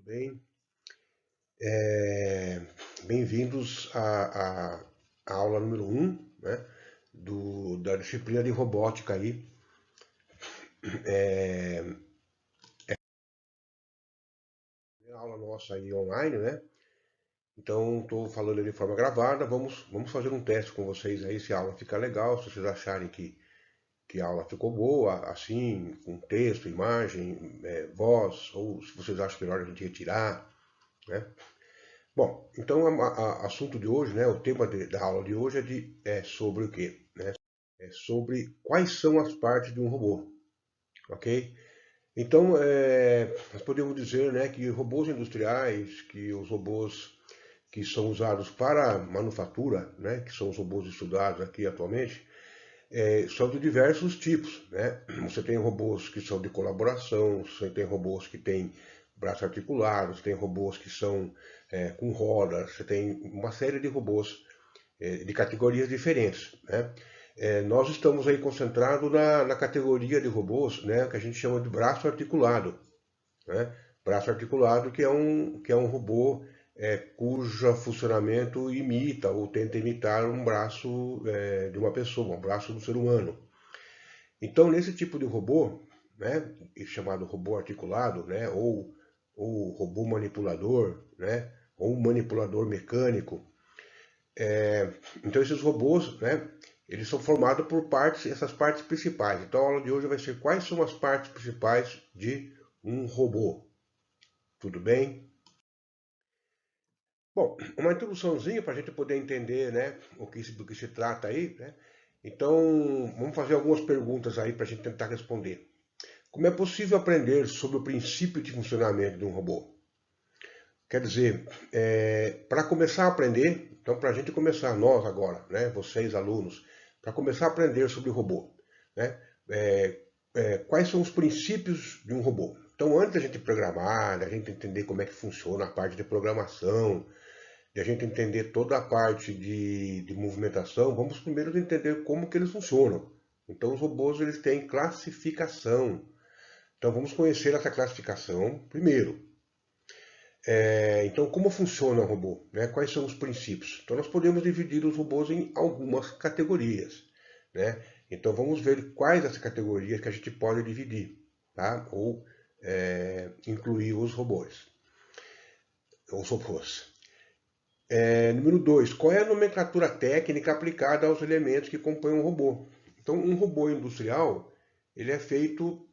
bem? É, Bem-vindos à aula número um, né, da disciplina de robótica aí. É, a aula nossa aí online, né? Então, estou falando de forma gravada. Vamos fazer um teste com vocês aí, se a aula ficar legal, se vocês acharem que a aula ficou boa, assim, com texto, imagem, voz, ou se vocês acham melhor a gente retirar, né? Bom, então o assunto de hoje, né, o tema da aula de hoje é sobre o quê? Né? É sobre quais são as partes de um robô, ok? Então, nós podemos dizer, né, que robôs industriais, que os robôs que são usados para manufatura, né, que são os robôs estudados aqui atualmente, são de diversos tipos, né? Você tem robôs que são de colaboração, você tem robôs que têm braços articulados, tem robôs que são com rodas, você tem uma série de robôs de categorias diferentes, né? Nós estamos aí concentrados na categoria de robôs, né, que a gente chama de braço articulado, né? Braço articulado que é um robô cujo funcionamento imita ou tenta imitar um braço de uma pessoa, um braço do ser humano. Então, nesse tipo de robô, né, chamado robô articulado, né, ou robô manipulador, né, ou manipulador mecânico, então esses robôs, né, eles são formados por partes, essas partes principais. Então a aula de hoje vai ser quais são as partes principais de um robô. Tudo bem? Bom, uma introduçãozinha para a gente poder entender, né, do que se trata aí, né? Então, vamos fazer algumas perguntas aí para a gente tentar responder. Como é possível aprender sobre o princípio de funcionamento de um robô? Quer dizer, para começar a aprender, então para a gente começar, nós agora, né, vocês alunos, para começar a aprender sobre o robô, né, quais são os princípios de um robô? Então, antes da gente programar, da gente entender como é que funciona a parte de programação, de a gente entender toda a parte de movimentação, vamos primeiro entender como que eles funcionam. Então, os robôs eles têm classificação. Então, vamos conhecer essa classificação primeiro. Então, como funciona o robô? Né? Quais são os princípios? Então, nós podemos dividir os robôs em algumas categorias. Né? Então, vamos ver quais as categorias que a gente pode dividir, tá? Ou incluir os robôs. Número 2, qual é a nomenclatura técnica aplicada aos elementos que compõem um robô? Então, um robô industrial ele é feito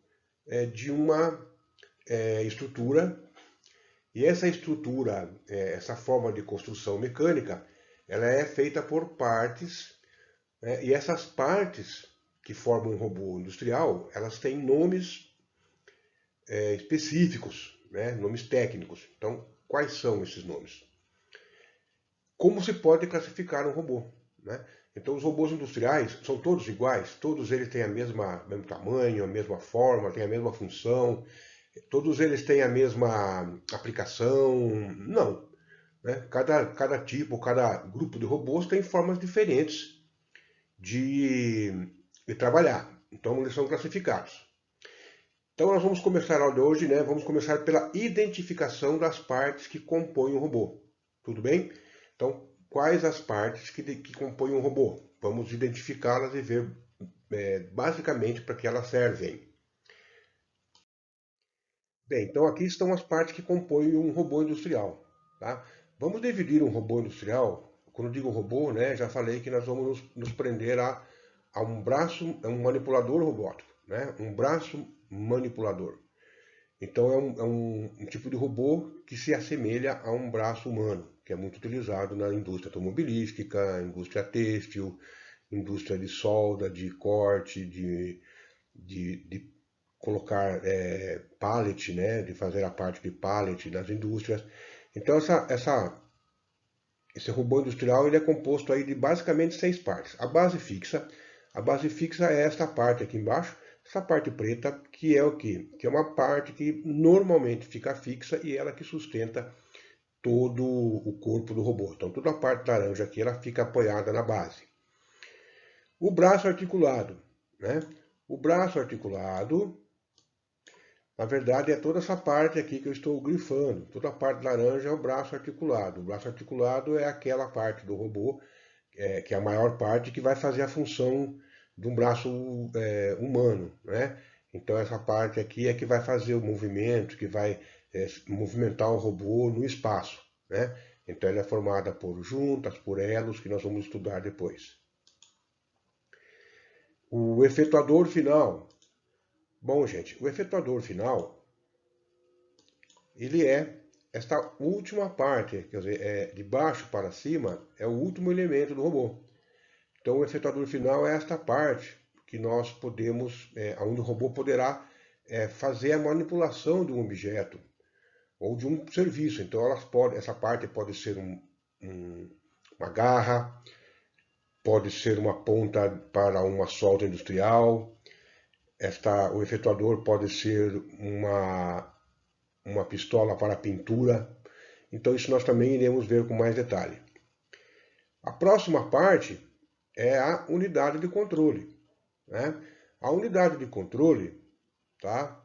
de uma estrutura. E essa estrutura, essa forma de construção mecânica, ela é feita por partes, né? E essas partes que formam um robô industrial, elas têm nomes específicos, né? Nomes técnicos. Então, quais são esses nomes? Como se pode classificar um robô? Né? Então, os robôs industriais são todos iguais, todos eles têm mesmo tamanho, a mesma forma, têm a mesma função, todos eles têm a mesma aplicação? Não. Né? Cada tipo, cada grupo de robôs tem formas diferentes de, de trabalhar. Então, eles são classificados. Então, nós vamos começar a aula de hoje, né? Vamos começar pela identificação das partes que compõem o robô. Tudo bem? Então, quais as partes que compõem um robô? Vamos identificá-las e ver basicamente para que elas servem. Bem, então aqui estão as partes que compõem um robô industrial. Tá? Vamos dividir um robô industrial. Quando digo robô, né, já falei que nós vamos nos prender a um braço, a um manipulador robótico, né? Um braço manipulador. Então é um tipo de robô que se assemelha a um braço humano, que é muito utilizado na indústria automobilística, indústria têxtil, indústria de solda, de corte, de colocar pallet, né, de fazer a parte de pallet das indústrias. Então esse robô industrial ele é composto aí de basicamente 6 partes. A base fixa é esta parte aqui embaixo, essa parte preta, que é o quê? Que é uma parte que normalmente fica fixa e ela que sustenta todo o corpo do robô. Então toda a parte laranja aqui ela fica apoiada na base. O braço articulado, né? O braço articulado Na verdade, é toda essa parte aqui que eu estou grifando. Toda a parte laranja é o braço articulado. O braço articulado é aquela parte do robô, que é a maior parte, que vai fazer a função de um braço humano, né? Então, essa parte aqui é que vai fazer o movimento, que vai movimentar o robô no espaço, né? Então, ela é formada por juntas, por elos, que nós vamos estudar depois. O efetuador final. Bom, gente, o efetuador final, ele é esta última parte, quer dizer, de baixo para cima, é o último elemento do robô. Então, o efetuador final é esta parte que nós podemos, onde o robô poderá fazer a manipulação de um objeto ou de um serviço. Então, essa parte pode ser uma garra, pode ser uma ponta para uma solda industrial, o efetuador pode ser uma pistola para pintura. Então, isso nós também iremos ver com mais detalhe. A próxima parte é a unidade de controle, né? A unidade de controle, tá?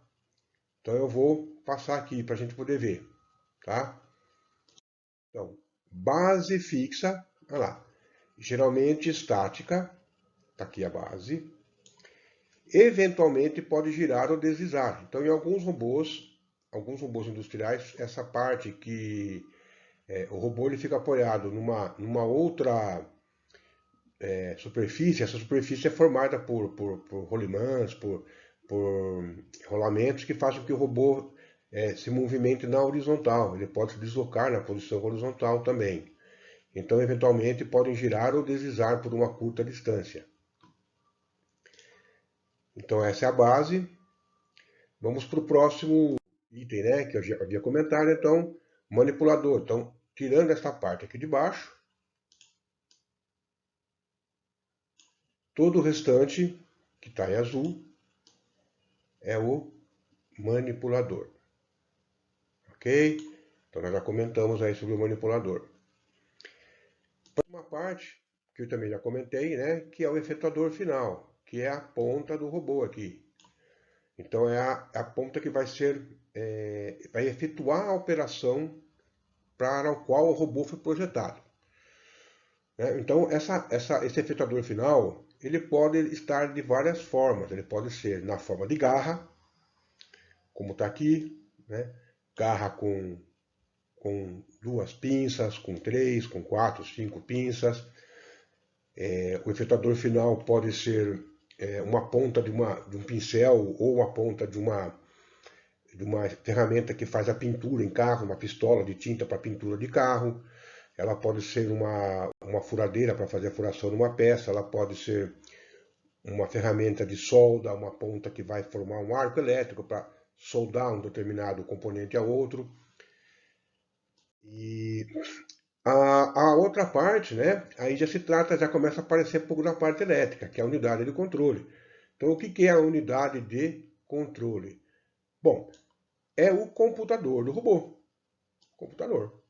Então eu vou passar aqui para a gente poder ver, tá? Então, base fixa, olha lá, geralmente estática, tá aqui a base. Eventualmente pode girar ou deslizar. Então, em alguns robôs industriais, essa parte que o robô ele fica apoiado numa outra superfície, essa superfície é formada por rolimãs, por rolamentos que fazem com que o robô se movimente na horizontal. Ele pode se deslocar na posição horizontal também. Então, eventualmente, podem girar ou deslizar por uma curta distância. Então, essa é a base. Vamos para o próximo item, né, que eu já havia comentado. Então, manipulador. Então, tirando esta parte aqui de baixo, todo o restante, que está em azul, é o manipulador. Ok? Então, nós já comentamos aí sobre o manipulador. Uma parte que eu também já comentei, né, que é o efetuador final, que é a ponta do robô aqui. Então, é a ponta que vai vai efetuar a operação para a qual o robô foi projetado. Então, esse efetuador final, ele pode estar de várias formas. Ele pode ser na forma de garra, como está aqui, né? Garra com duas pinças, com três, com quatro, cinco pinças. O efetuador final pode ser uma ponta de um pincel ou uma ponta de uma ferramenta que faz a pintura em carro, uma pistola de tinta para pintura de carro. Ela pode ser uma furadeira para fazer a furação de uma peça, ela pode ser uma ferramenta de solda, uma ponta que vai formar um arco elétrico para soldar um determinado componente a outro. E a outra parte, né, aí já começa a aparecer um pouco da parte elétrica, que é a unidade de controle. Então, o que é a unidade de controle? Bom, é o computador do robô. Computador.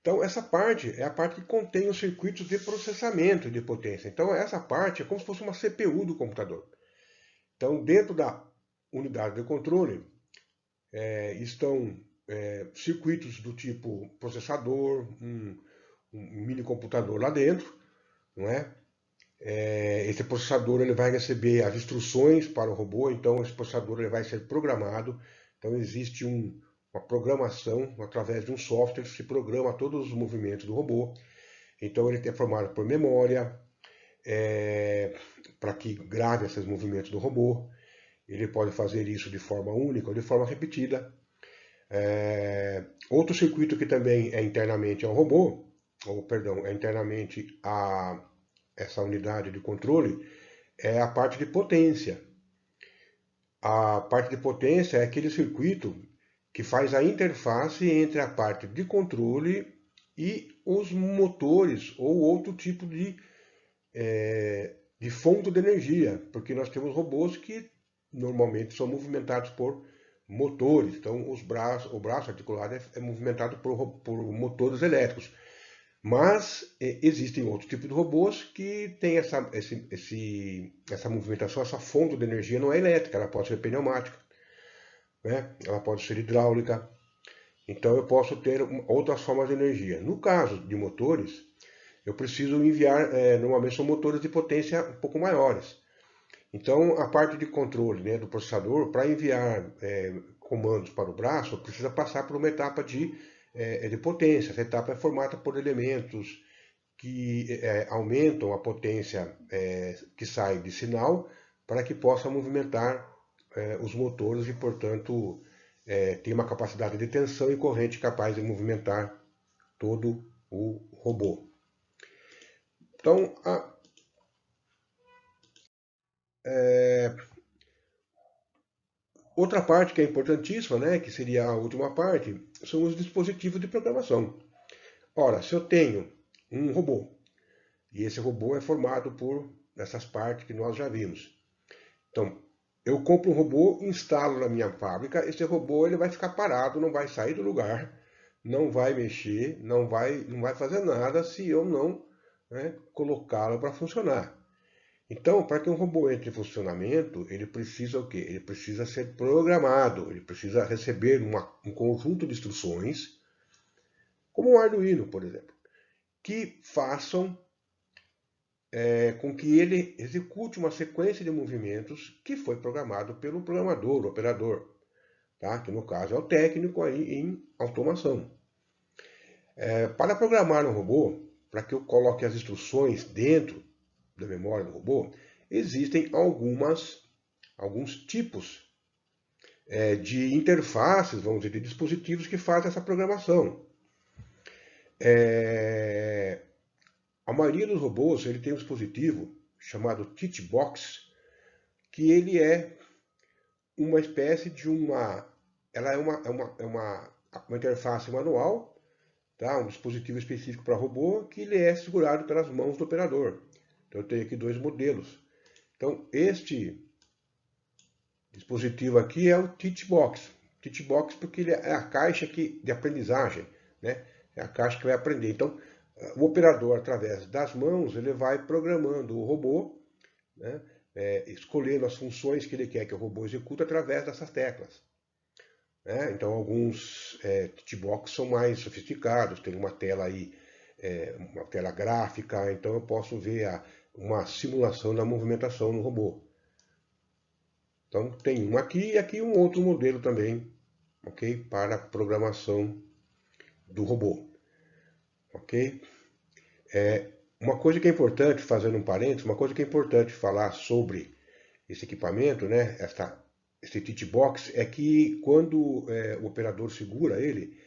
Então, essa parte é a parte que contém os circuitos de processamento de potência. Então, essa parte é como se fosse uma CPU do computador. Então, dentro da unidade de controle, estão circuitos do tipo processador, um mini computador lá dentro, não é? Esse processador ele vai receber as instruções para o robô, então esse processador ele vai ser programado. Então existe uma programação através de um software que se programa todos os movimentos do robô. Então ele é formado por memória, para que grave esses movimentos do robô. Ele pode fazer isso de forma única ou de forma repetida. Outro circuito que também é internamente ao robô, ou perdão, é internamente a essa unidade de controle, é a parte de potência. A parte de potência é aquele circuito que faz a interface entre a parte de controle e os motores ou outro tipo de fonte de energia, porque nós temos robôs que normalmente são movimentados por motores. Então, o braço articulado é movimentado por motores elétricos. Mas existem outros tipos de robôs que têm essa movimentação, essa fonte de energia não é elétrica, ela pode ser pneumática. né? Ela pode ser hidráulica. Então eu posso ter outras formas de energia. No caso de motores, eu preciso enviar, normalmente são motores de potência um pouco maiores. Então a parte de controle, né, do processador, para enviar comandos para o braço, precisa passar por uma etapa de potência. Essa etapa é formada por elementos que aumentam a potência que sai de sinal para que possa movimentar os motores e, portanto, tem uma capacidade de tensão e corrente capaz de movimentar todo o robô. Então, outra parte que é importantíssima, né, que seria a última parte, são os dispositivos de programação. Ora, se eu tenho um robô, e esse robô é formado por essas partes que nós já vimos. Então, eu compro um robô, instalo na minha fábrica, esse robô ele vai ficar parado, não vai sair do lugar, não vai mexer, não vai fazer nada se eu não, né, colocá-lo para funcionar. Então, para que um robô entre em funcionamento, ele precisa o quê? Ele precisa ser programado, ele precisa receber um conjunto de instruções, como um Arduino, por exemplo, que façam com que ele execute uma sequência de movimentos que foi programado pelo programador, o operador, tá? Que no caso é o técnico aí em automação. Para programar um robô, para que eu coloque as instruções dentro da memória do robô, existem alguns tipos de interfaces, vamos dizer, de dispositivos que fazem essa programação. A maioria dos robôs ele tem um dispositivo chamado Teachbox, que ele é uma espécie de ela é uma interface manual, tá? Um dispositivo específico para robô, que ele é segurado pelas mãos do operador. Então eu tenho aqui dois modelos. Então este dispositivo aqui é o Teachbox. Teachbox porque ele é a caixa de aprendizagem, né? É a caixa que vai aprender. Então o operador, através das mãos, ele vai programando o robô, né? Escolhendo as funções que ele quer que o robô execute através dessas teclas. Né? Então, alguns Teachbox são mais sofisticados, tem uma tela aí, uma tela gráfica, então eu posso ver uma simulação da movimentação no robô. Então, tem um aqui e aqui um outro modelo também, ok? Para a programação do robô, ok? Uma coisa que é importante, fazendo um parênteses, uma coisa que é importante falar sobre esse equipamento, né, esse Teachbox, é que quando o operador segura ele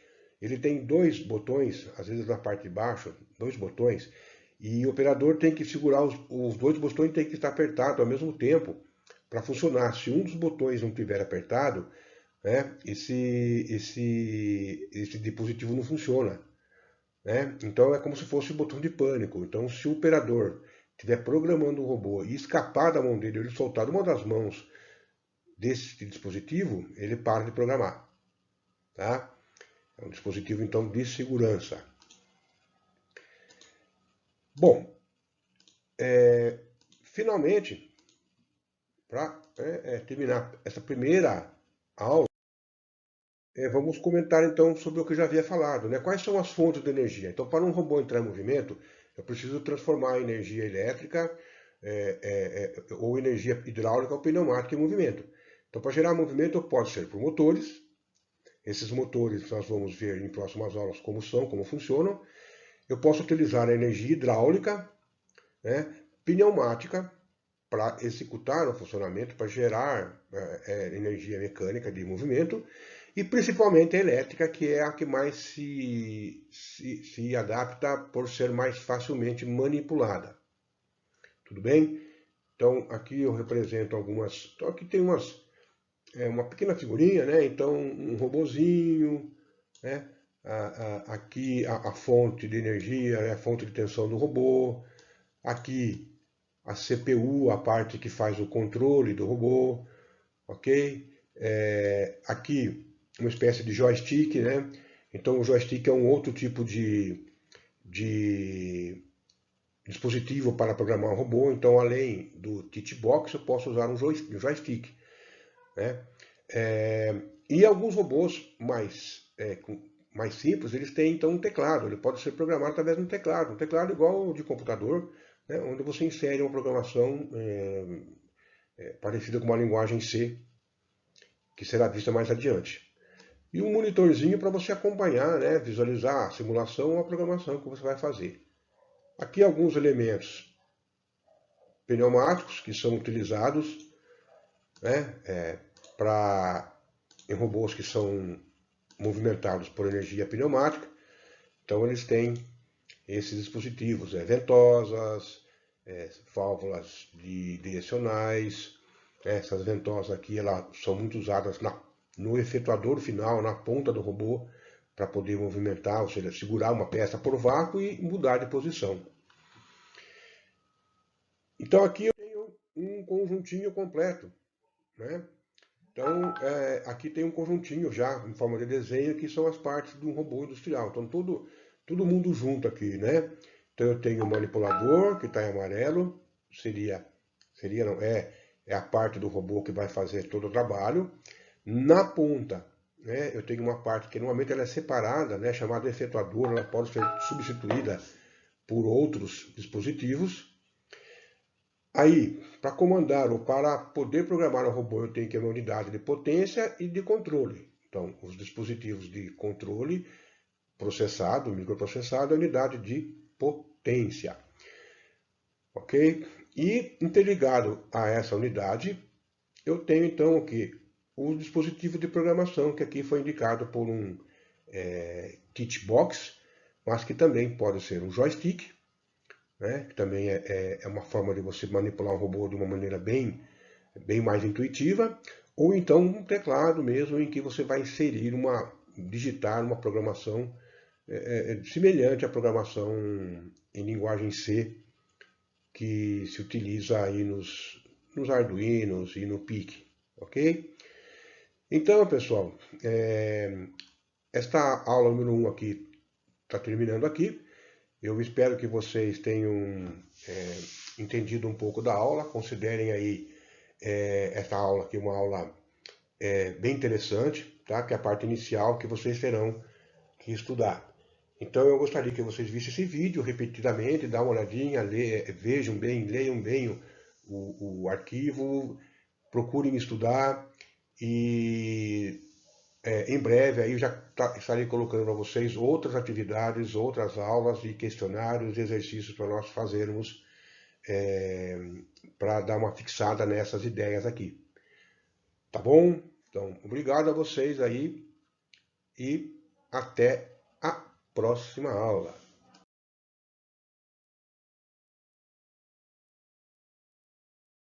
tem dois botões, às vezes na parte de baixo, dois botões, e o operador tem que segurar os dois botões, tem que estar apertado ao mesmo tempo para funcionar. Se um dos botões não estiver apertado, né, esse dispositivo não funciona. Né? Então é como se fosse um botão de pânico. Então, se o operador estiver programando o robô e escapar da mão dele, ele soltar uma das mãos desse dispositivo, ele para de programar. Tá? É um dispositivo, então, de segurança. Bom, finalmente, para terminar essa primeira aula, vamos comentar então sobre o que eu já havia falado. Né? Quais são as fontes de energia? Então, para um robô entrar em movimento, eu preciso transformar a energia elétrica ou energia hidráulica ou pneumática em movimento. Então, para gerar movimento, pode ser por motores. Esses motores nós vamos ver em próximas aulas como são, como funcionam. Eu posso utilizar a energia hidráulica, né, pneumática, para executar o funcionamento, para gerar energia mecânica de movimento, e principalmente a elétrica, que é a que mais se adapta por ser mais facilmente manipulada. Tudo bem? Então, aqui eu represento algumas... Então, aqui tem uma pequena figurinha, né? Então, um robozinho, né? Aqui a fonte de energia, a fonte de tensão do robô. Aqui a CPU, a parte que faz o controle do robô, ok? Aqui uma espécie de joystick, né? Então o joystick é um outro tipo de dispositivo para programar um robô. Então, além do Teachbox, eu posso usar um joystick, né? E alguns robôs mais simples, eles têm então um teclado, ele pode ser programado através de um teclado igual ao de computador, né, onde você insere uma programação parecida com uma linguagem C, que será vista mais adiante. E um monitorzinho para você acompanhar, né, visualizar a simulação ou a programação que você vai fazer. Aqui alguns elementos pneumáticos que são utilizados, né, em robôs que são movimentados por energia pneumática. Então eles têm esses dispositivos, ventosas, válvulas direcionais. Essas ventosas aqui elas são muito usadas no efetuador final, na ponta do robô, para poder movimentar, ou seja, segurar uma peça por vácuo e mudar de posição. Então aqui eu tenho um conjuntinho completo, né? Então aqui tem um conjuntinho já em forma de desenho que são as partes de um robô industrial. Então todo mundo junto aqui, né? Então eu tenho o manipulador que está em amarelo, não, é a parte do robô que vai fazer todo o trabalho. Na ponta, né, eu tenho uma parte que normalmente ela é separada, né, chamada efetuador, ela pode ser substituída por outros dispositivos. Aí, para comandar ou para poder programar o robô, eu tenho que ter uma unidade de potência e de controle. Então, os dispositivos de controle processado, microprocessado, é a unidade de potência. Ok? E interligado a essa unidade, eu tenho então o que? O dispositivo de programação, que aqui foi indicado por um kit box, mas que também pode ser um joystick, né? Que também é uma forma de você manipular um robô de uma maneira bem mais intuitiva, ou então um teclado mesmo em que você vai inserir digitar uma programação semelhante à programação em linguagem C que se utiliza aí nos Arduinos e no PIC, ok? Então, pessoal, esta aula número 1 aqui está terminando aqui. Eu espero que vocês tenham entendido um pouco da aula. Considerem aí esta aula aqui uma aula bem interessante, tá? Que é a parte inicial que vocês terão que estudar. Então eu gostaria que vocês vissem esse vídeo repetidamente, dá uma olhadinha, vejam bem, leiam bem o arquivo, procurem estudar e em breve aí eu já estarei colocando para vocês outras atividades, outras aulas e questionários e exercícios para nós fazermos para dar uma fixada nessas ideias aqui. Tá bom? Então, obrigado a vocês aí e até a próxima aula.